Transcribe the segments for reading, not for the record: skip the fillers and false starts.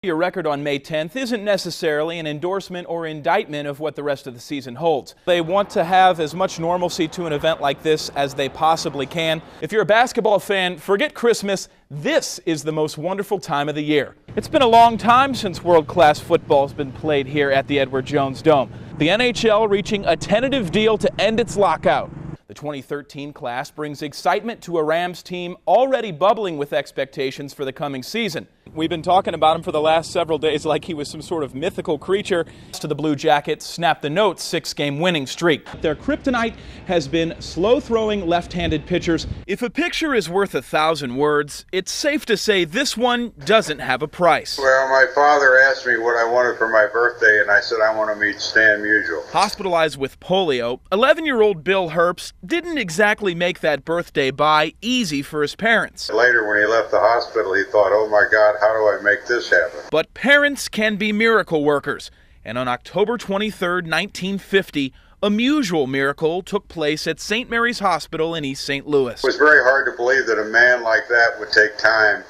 Your record on May 10th isn't necessarily an endorsement or indictment of what the rest of the season holds. They want to have as much normalcy to an event like this as they possibly can. If you're a basketball fan, forget Christmas. This is the most wonderful time of the year. It's been a long time since world-class football has been played here at the Edward Jones Dome. The NHL reaching a tentative deal to end its lockout. The 2013 class brings excitement to a Rams team already bubbling with expectations for the coming season. We've been talking about him for the last several days like he was some sort of mythical creature. To the Blue Jackets snapped the Notes' 6-game winning streak. Their kryptonite has been slow-throwing left-handed pitchers. If a picture is worth 1,000 words, it's safe to say this one doesn't have a price. Well, my father asked me what I wanted for my birthday, and I said I want to meet Stan Musial. Hospitalized with polio, 11-year-old Bill Herbst didn't exactly make that birthday buy easy for his parents. Later, when he left the hospital, he thought, oh my God, how do I make this happen? But parents can be miracle workers. And on October 23, 1950, a unusual miracle took place at St. Mary's Hospital in East St. Louis. It was very hard to believe that a man like that would take time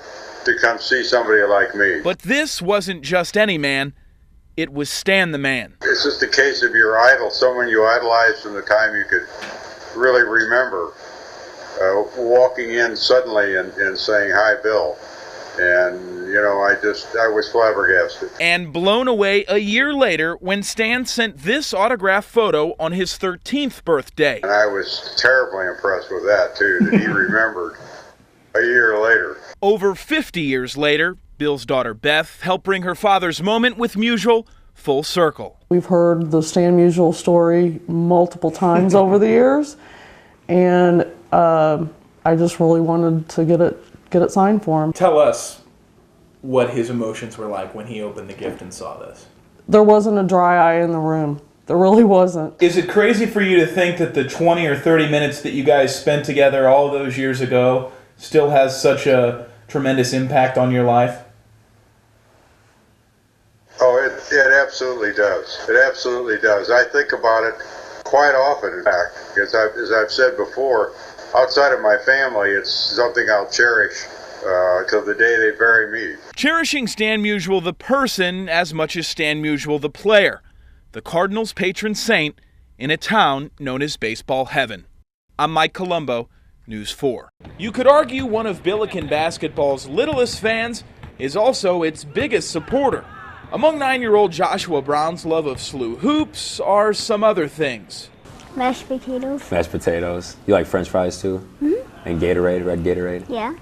to come see somebody like me. But this wasn't just any man. It was Stan the Man. It's just a case of your idol, someone you idolized from the time you could really remember, walking in suddenly and saying, hi, Bill. And, you know, I was flabbergasted. And blown away a year later when Stan sent this autographed photo on his 13th birthday. And I was terribly impressed with that, too, that he remembered a year later. Over 50 years later, Bill's daughter Beth helped bring her father's moment with Musial full circle. We've heard the Stan Musial story multiple times over the years, and I just really wanted to get it signed for him. Tell us what his emotions were like when he opened the gift and saw this. There wasn't a dry eye in the room. There really wasn't. Is it crazy for you to think that the 20 or 30 minutes that you guys spent together all those years ago still has such a tremendous impact on your life? Oh, it absolutely does. It absolutely does. I think about it quite often, in fact, because as I've said before, outside of my family, it's something I'll cherish till the day they bury me. Cherishing Stan Musial the person as much as Stan Musial the player, the Cardinals' patron saint in a town known as baseball heaven. I'm Mike Colombo, News 4. You could argue one of Billiken basketball's littlest fans is also its biggest supporter. Among 9-year-old Joshua Brown's love of SLU hoops are some other things. Mashed potatoes. Mashed potatoes. You like French fries too? Mm-hmm. And Gatorade, red Gatorade? Yeah.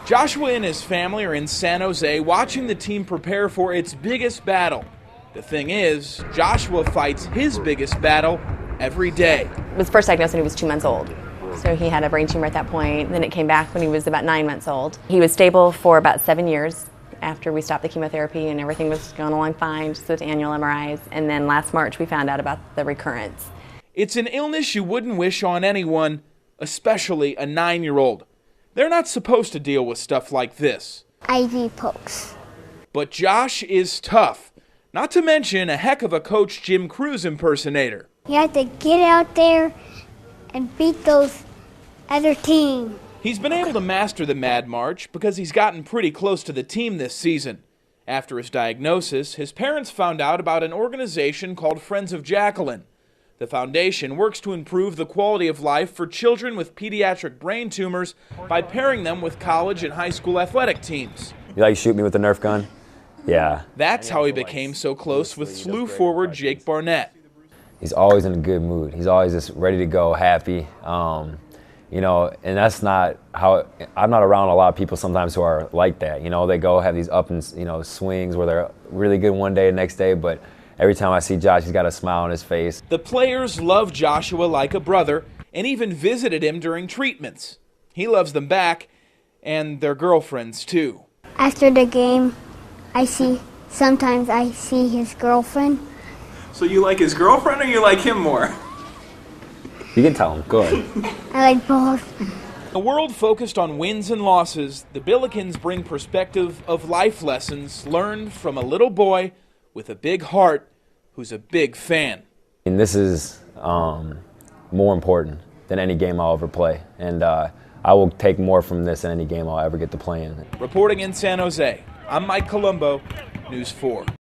Joshua and his family are in San Jose watching the team prepare for its biggest battle. The thing is, Joshua fights his biggest battle every day. He was first diagnosed when he was 2 months old. So he had a brain tumor at that point. Then it came back when he was about 9 months old. He was stable for about 7 years after we stopped the chemotherapy and everything was going along fine, just with annual MRIs. And then last March we found out about the recurrence. It's an illness you wouldn't wish on anyone, especially a 9-year-old. They're not supposed to deal with stuff like this. IV pokes. But Josh is tough, not to mention a heck of a Coach Jim Cruz impersonator. You have to get out there and beat those other teams. He's been able to master the Mad March because he's gotten pretty close to the team this season. After his diagnosis, his parents found out about an organization called Friends of Jacqueline. The foundation works to improve the quality of life for children with pediatric brain tumors by pairing them with college and high school athletic teams. You like shoot me with a Nerf gun? Yeah. That's how he became so close with SLU forward Jake Barnett. He's always in a good mood. He's always just ready to go, happy. You know, and that's not how, I'm not around a lot of people sometimes who are like that. You know, they go have these up and, swings where they're really good one day, the next day, but every time I see Josh, he's got a smile on his face. The players love Joshua like a brother and even visited him during treatments. He loves them back and their girlfriends too. After the game, sometimes I see his girlfriend. So you like his girlfriend or you like him more? You can tell him, go ahead. I like both. A world focused on wins and losses, the Billikens bring perspective of life lessons learned from a little boy with a big heart who's a big fan. And this is more important than any game I'll ever play. And I will take more from this than any game I'll ever get to play in. Reporting in San Jose, I'm Mike Colombo, News 4.